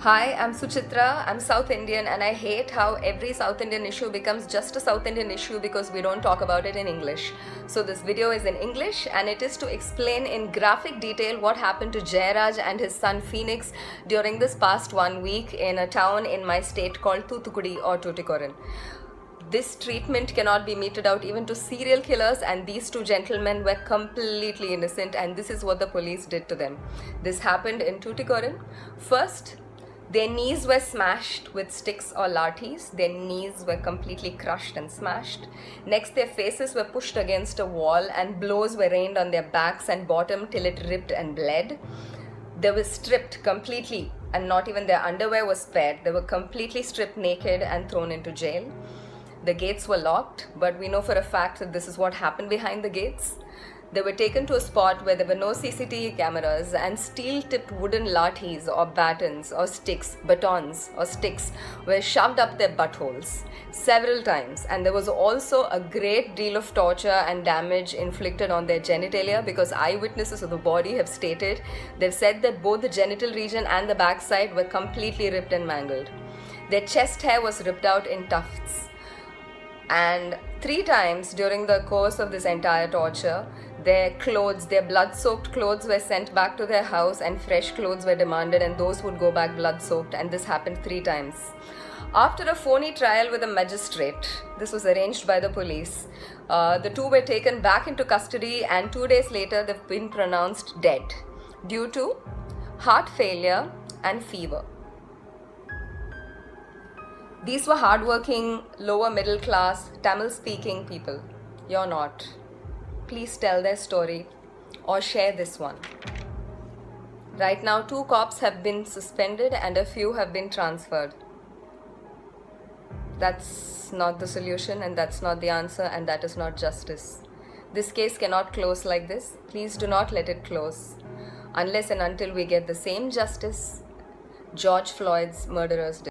Hi, I'm Suchitra. I'm South Indian and I hate how every South Indian issue becomes just a South Indian issue because we don't talk about it in English. So this video is in English and it is to explain in graphic detail what happened to Jayaraj and his son Phoenix during this past 1 week in a town in my state called Thoothukudi or Tuticorin. This treatment cannot be meted out even to serial killers, and these two gentlemen were completely innocent, and this is what the police did to them. This happened in Tuticorin. First, their knees were smashed with sticks or lathis. Their knees were completely crushed and smashed. Next, their faces were pushed against a wall and blows were rained on their backs and bottom till it ripped and bled. They were stripped completely and not even their underwear was spared. They were completely stripped naked and thrown into jail. The gates were locked, but we know for a fact that this is what happened behind the gates. They were taken to a spot where there were no CCTV cameras, and steel-tipped wooden lathis or batons or batons or sticks were shoved up their buttholes several times, and there was also a great deal of torture and damage inflicted on their genitalia because eyewitnesses of the body have stated, they've said that both the genital region and the backside were completely ripped and mangled. Their chest hair was ripped out in tufts. And 3 times during the course of this entire torture, their clothes, their blood-soaked clothes were sent back to their house and fresh clothes were demanded, and those would go back blood-soaked, and this happened 3 times. After a phony trial with a magistrate, this was arranged by the police, the two were taken back into custody, and 2 days later they've been pronounced dead due to heart failure and fever. These were hardworking, lower middle class, Tamil speaking people. You're not. Please tell their story or share this one. Right now, 2 cops have been suspended and a few have been transferred. That's not the solution and that's not the answer and that is not justice. This case cannot close like this. Please do not let it close unless and until we get the same justice George Floyd's murderers did.